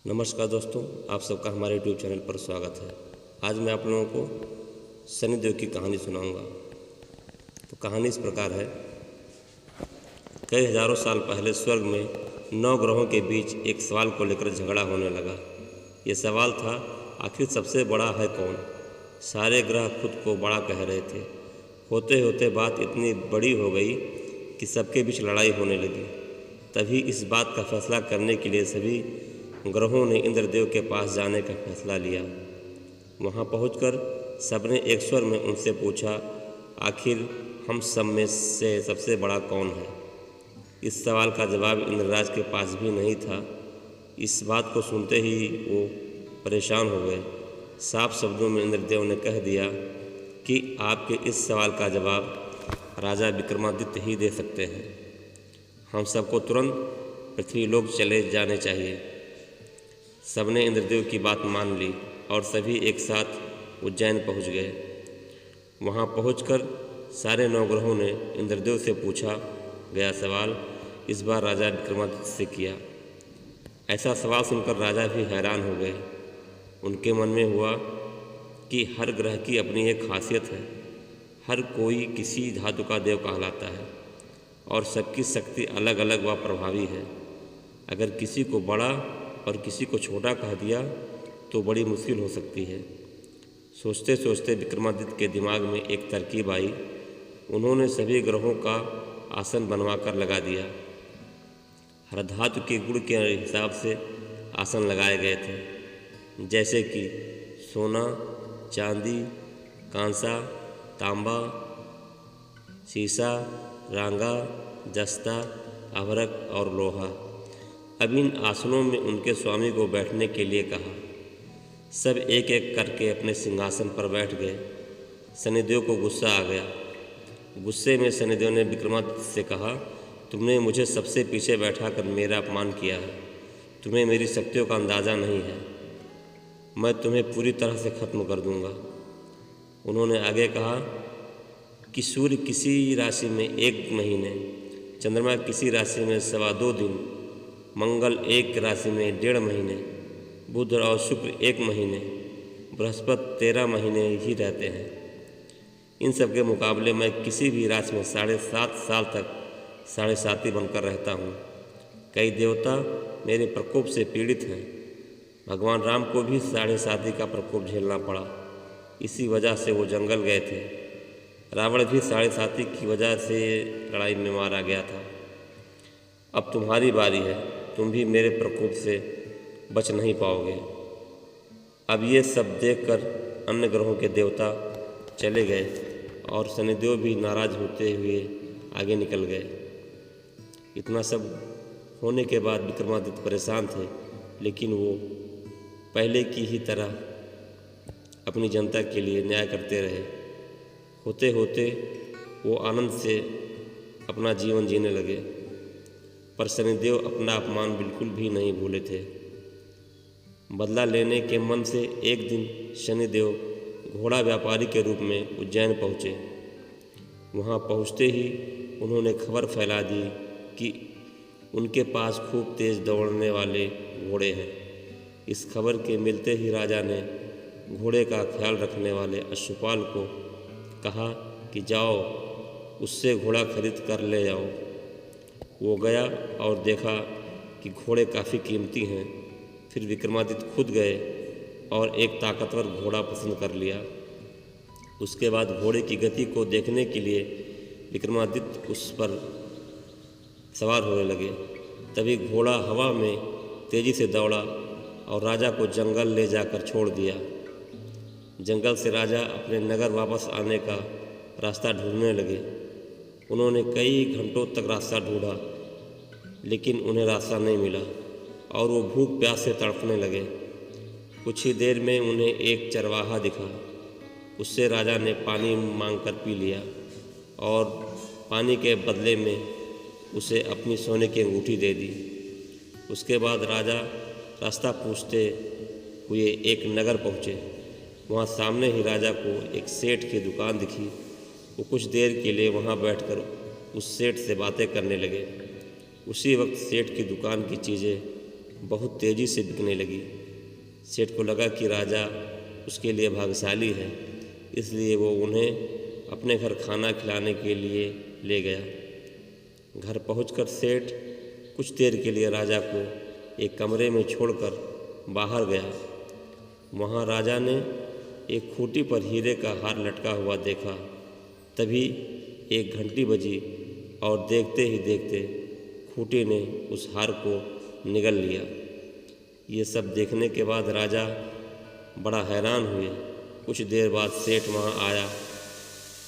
नमस्कार दोस्तों, आप सबका हमारे यूट्यूब चैनल पर स्वागत है। आज मैं आप लोगों को शनिदेव की कहानी सुनाऊंगा। तो कहानी इस प्रकार है। कई हजारों साल पहले स्वर्ग में 9 ग्रहों के बीच एक सवाल को लेकर झगड़ा होने लगा। ये सवाल था, आखिर सबसे बड़ा है कौन। सारे ग्रह खुद को बड़ा कह रहे थे। होते होते बात इतनी बड़ी हो गई कि सबके बीच लड़ाई होने लगी। तभी इस बात का फैसला करने के लिए सभी ग्रहों ने इंद्रदेव के पास जाने का फैसला लिया। वहां पहुंचकर सबने एक स्वर में उनसे पूछा, आखिर हम सब में से सबसे बड़ा कौन है। इस सवाल का जवाब इंद्रराज के पास भी नहीं था। इस बात को सुनते ही वो परेशान हो गए। साफ शब्दों में इंद्रदेव ने कह दिया कि आपके इस सवाल का जवाब राजा विक्रमादित्य ही दे सकते हैं। हम सबको तुरंत पृथ्वीलोक चले जाने चाहिए। सबने इंद्रदेव की बात मान ली और सभी एक साथ उज्जैन पहुंच गए। वहां पहुंचकर सारे 9 ग्रहों ने इंद्रदेव से पूछा गया सवाल इस बार राजा विक्रमादित्य से किया। ऐसा सवाल सुनकर राजा भी हैरान हो गए। उनके मन में हुआ कि हर ग्रह की अपनी एक खासियत है। हर कोई किसी धातु का देव कहलाता है और सबकी शक्ति अलग अलग व प्रभावी है। अगर किसी को बड़ा और किसी को छोटा कह दिया तो बड़ी मुश्किल हो सकती है। सोचते सोचते विक्रमादित्य के दिमाग में एक तरकीब आई। उन्होंने सभी ग्रहों का आसन बनवाकर लगा दिया। हर धातु के गुण के हिसाब से आसन लगाए गए थे, जैसे कि सोना, चांदी, कांसा, तांबा, शीशा, रांगा, जस्ता, अभ्रक और लोहा। अब इन आसनों में उनके स्वामी को बैठने के लिए कहा। सब एक एक करके अपने सिंहासन पर बैठ गए। शनिदेव को गुस्सा आ गया। गुस्से में शनिदेव ने विक्रमादित्य से कहा, तुमने मुझे सबसे पीछे बैठाकर मेरा अपमान किया है। तुम्हें मेरी शक्तियों का अंदाज़ा नहीं है। मैं तुम्हें पूरी तरह से खत्म कर दूंगा। उन्होंने आगे कहा कि सूर्य किसी राशि में 1 महीने, चंद्रमा किसी राशि में 2.25 दिन, मंगल एक राशि में 1.5 महीने, बुध और शुक्र 1 महीने, बृहस्पति 13 महीने ही रहते हैं। इन सब के मुकाबले मैं किसी भी राशि में 7.5 साल तक 7.5 बनकर रहता हूँ। कई देवता मेरे प्रकोप से पीड़ित हैं। भगवान राम को भी 7.5 का प्रकोप झेलना पड़ा। इसी वजह से वो जंगल गए थे। रावण भी 7.5 की वजह से लड़ाई में मारा गया था। अब तुम्हारी बारी है। तुम भी मेरे प्रकोप से बच नहीं पाओगे। अब ये सब देखकर अन्य ग्रहों के देवता चले गए और शनिदेव भी नाराज होते हुए आगे निकल गए। इतना सब होने के बाद विक्रमादित्य परेशान थे, लेकिन वो पहले की ही तरह अपनी जनता के लिए न्याय करते रहे। होते होते वो आनंद से अपना जीवन जीने लगे। पर शनिदेव अपना अपमान बिल्कुल भी नहीं भूले थे। बदला लेने के मन से एक दिन शनिदेव घोड़ा व्यापारी के रूप में उज्जैन पहुँचे। वहाँ पहुँचते ही उन्होंने खबर फैला दी कि उनके पास खूब तेज़ दौड़ने वाले घोड़े हैं। इस खबर के मिलते ही राजा ने घोड़े का ख्याल रखने वाले अश्वपाल को कहा कि जाओ उससे घोड़ा खरीद कर ले जाओ। वो गया और देखा कि घोड़े काफ़ी कीमती हैं। फिर विक्रमादित्य खुद गए और एक ताकतवर घोड़ा पसंद कर लिया। उसके बाद घोड़े की गति को देखने के लिए विक्रमादित्य उस पर सवार होने लगे। तभी घोड़ा हवा में तेज़ी से दौड़ा और राजा को जंगल ले जाकर छोड़ दिया। जंगल से राजा अपने नगर वापस आने का रास्ता ढूंढने लगे। उन्होंने कई घंटों तक रास्ता ढूंढा, लेकिन उन्हें रास्ता नहीं मिला और वो भूख प्यास से तड़पने लगे। कुछ ही देर में उन्हें एक चरवाहा दिखा। उससे राजा ने पानी मांगकर पी लिया और पानी के बदले में उसे अपनी सोने की अंगूठी दे दी। उसके बाद राजा रास्ता पूछते हुए एक नगर पहुँचे। वहाँ सामने ही राजा को एक सेठ की दुकान दिखी। वो कुछ देर के लिए वहाँ बैठकर उस सेठ से बातें करने लगे। उसी वक्त सेठ की दुकान की चीज़ें बहुत तेज़ी से बिकने लगी। सेठ को लगा कि राजा उसके लिए भाग्यशाली है, इसलिए वो उन्हें अपने घर खाना खिलाने के लिए ले गया। घर पहुंचकर सेठ कुछ देर के लिए राजा को एक कमरे में छोड़कर बाहर गया। वहाँ राजा ने एक खूंटी पर हीरे का हार लटका हुआ देखा। तभी एक घंटी बजी और देखते ही देखते खूंटी ने उस हार को निगल लिया। ये सब देखने के बाद राजा बड़ा हैरान हुए। कुछ देर बाद सेठ वहाँ आया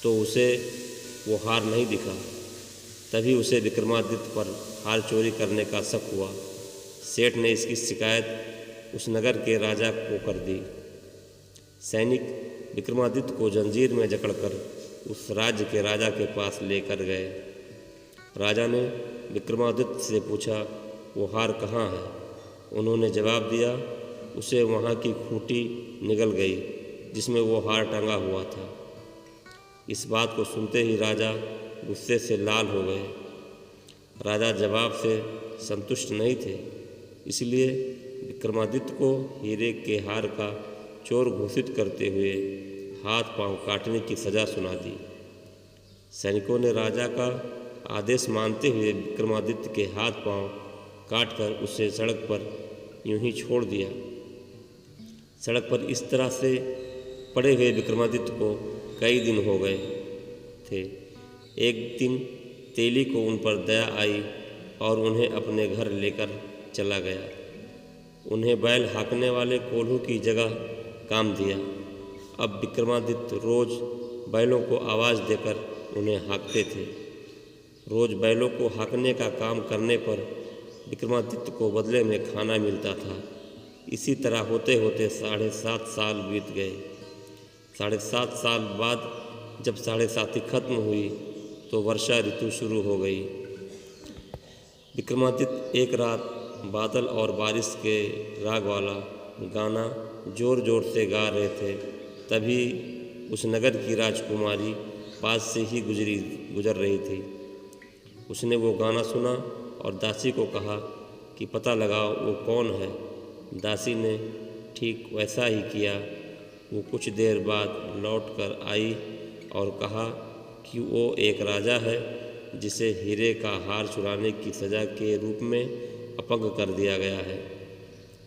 तो उसे वो हार नहीं दिखा। तभी उसे विक्रमादित्य पर हार चोरी करने का शक हुआ। सेठ ने इसकी शिकायत उस नगर के राजा को कर दी। सैनिक विक्रमादित्य को जंजीर में जकड़कर उस राज्य के राजा के पास लेकर गए। राजा ने विक्रमादित्य से पूछा, वो हार कहाँ है? उन्होंने जवाब दिया, उसे वहाँ की खूंटी निगल गई जिसमें वो हार टंगा हुआ था। इस बात को सुनते ही राजा गुस्से से लाल हो गए। राजा जवाब से संतुष्ट नहीं थे, इसलिए विक्रमादित्य को हीरे के हार का चोर घोषित करते हुए हाथ पांव काटने की सज़ा सुना दी। सैनिकों ने राजा का आदेश मानते हुए विक्रमादित्य के हाथ पांव काटकर उसे सड़क पर यूं ही छोड़ दिया। सड़क पर इस तरह से पड़े हुए विक्रमादित्य को कई दिन हो गए थे। एक दिन तेली को उन पर दया आई और उन्हें अपने घर लेकर चला गया। उन्हें बैल हाँकने वाले कोल्हू की जगह काम दिया। अब विक्रमादित्य रोज़ बैलों को आवाज़ देकर उन्हें हाँकते थे। रोज़ बैलों को हाँकने का काम करने पर विक्रमादित्य को बदले में खाना मिलता था। इसी तरह होते होते 7.5 साल बीत गए। 7.5 साल बाद जब 7.5 खत्म हुई तो वर्षा ऋतु शुरू हो गई। विक्रमादित्य एक रात बादल और बारिश के राग वाला गाना ज़ोर ज़ोर से गा रहे थे। तभी उस नगर की राजकुमारी पास से ही गुजर रही थी। उसने वो गाना सुना और दासी को कहा कि पता लगाओ वो कौन है। दासी ने ठीक वैसा ही किया। वो कुछ देर बाद लौट कर आई और कहा कि वो एक राजा है जिसे हीरे का हार चुराने की सज़ा के रूप में अपंग कर दिया गया है।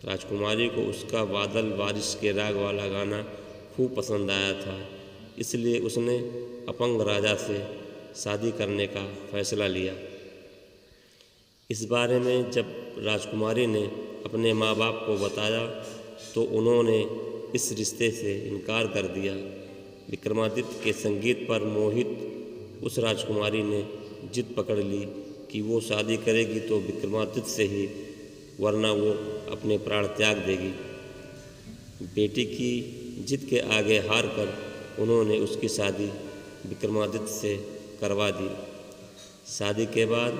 राजकुमारी को उसका बादल बारिश के राग वाला गाना खूब पसंद आया था, इसलिए उसने अपंग राजा से शादी करने का फैसला लिया। इस बारे में जब राजकुमारी ने अपने माँ बाप को बताया तो उन्होंने इस रिश्ते से इनकार कर दिया। विक्रमादित्य के संगीत पर मोहित उस राजकुमारी ने जिद पकड़ ली कि वो शादी करेगी तो विक्रमादित्य से ही, वरना वो अपने प्राण त्याग देगी। बेटी की जिद के आगे हार कर उन्होंने उसकी शादी विक्रमादित्य से करवा दी। शादी के बाद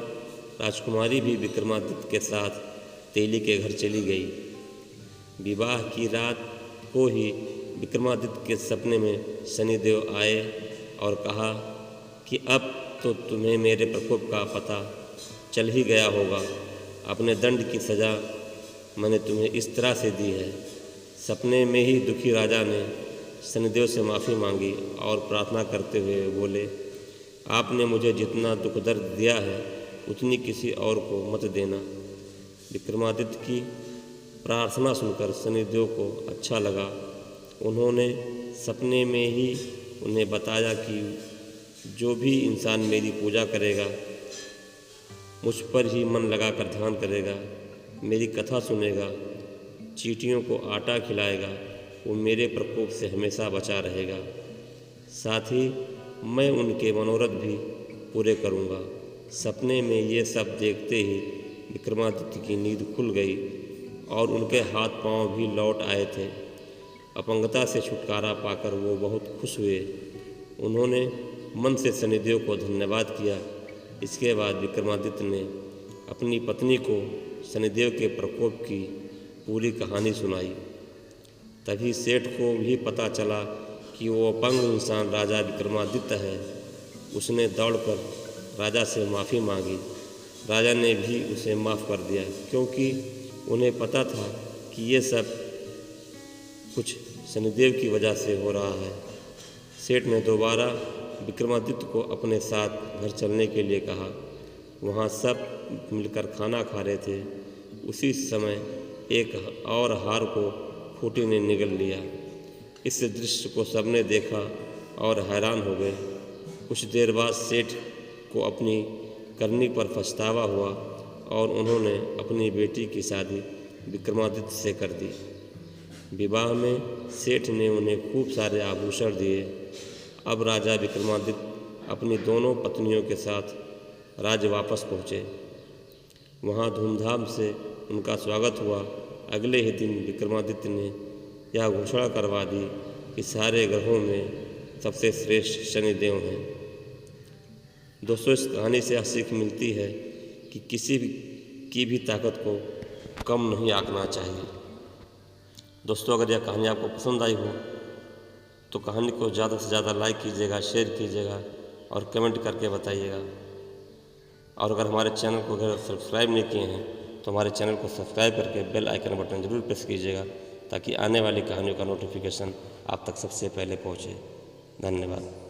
राजकुमारी भी विक्रमादित्य के साथ तेली के घर चली गई। विवाह की रात को ही विक्रमादित्य के सपने में शनिदेव आए और कहा कि अब तो तुम्हें मेरे प्रकोप का पता चल ही गया होगा। अपने दंड की सज़ा मैंने तुम्हें इस तरह से दी है। सपने में ही दुखी राजा ने शनिदेव से माफ़ी मांगी और प्रार्थना करते हुए बोले, आपने मुझे जितना दुख दर्द दिया है उतनी किसी और को मत देना। विक्रमादित्य की प्रार्थना सुनकर शनिदेव को अच्छा लगा। उन्होंने सपने में ही उन्हें बताया कि जो भी इंसान मेरी पूजा करेगा, मुझ पर ही मन लगाकर ध्यान करेगा, मेरी कथा सुनेगा, चींटियों को आटा खिलाएगा, वो मेरे प्रकोप से हमेशा बचा रहेगा। साथ ही मैं उनके मनोरथ भी पूरे करूँगा। सपने में ये सब देखते ही विक्रमादित्य की नींद खुल गई और उनके हाथ पांव भी लौट आए थे। अपंगता से छुटकारा पाकर वो बहुत खुश हुए। उन्होंने मन से शनिदेव को धन्यवाद किया। इसके बाद विक्रमादित्य ने अपनी पत्नी को शनिदेव के प्रकोप की पूरी कहानी सुनाई। तभी सेठ को भी पता चला कि वो अपंग इंसान राजा विक्रमादित्य है। उसने दौड़कर राजा से माफ़ी मांगी। राजा ने भी उसे माफ़ कर दिया, क्योंकि उन्हें पता था कि ये सब कुछ शनिदेव की वजह से हो रहा है। सेठ ने दोबारा विक्रमादित्य को अपने साथ घर चलने के लिए कहा। वहाँ सब मिलकर खाना खा रहे थे। उसी समय एक और हार को खूंटी ने निगल लिया। इस दृश्य को सबने देखा और हैरान हो गए। कुछ देर बाद सेठ को अपनी करनी पर पछतावा हुआ और उन्होंने अपनी बेटी की शादी विक्रमादित्य से कर दी। विवाह में सेठ ने उन्हें खूब सारे आभूषण दिए। अब राजा विक्रमादित्य अपनी दोनों पत्नियों के साथ राज्य वापस पहुँचे। वहाँ धूमधाम से उनका स्वागत हुआ। अगले ही दिन विक्रमादित्य ने यह घोषणा करवा दी कि सारे ग्रहों में सबसे श्रेष्ठ शनिदेव हैं। दोस्तों, इस कहानी से यह सीख मिलती है कि किसी की भी ताकत को कम नहीं आंकना चाहिए। दोस्तों, अगर यह कहानी आपको पसंद आई हो तो कहानी को ज़्यादा से ज़्यादा लाइक कीजिएगा, शेयर कीजिएगा और कमेंट करके बताइएगा। और अगर हमारे चैनल को अगर सब्सक्राइब नहीं किए हैं तो हमारे चैनल को सब्सक्राइब करके बेल आइकन बटन ज़रूर प्रेस कीजिएगा ताकि आने वाली कहानियों का नोटिफिकेशन आप तक सबसे पहले पहुँचे। धन्यवाद।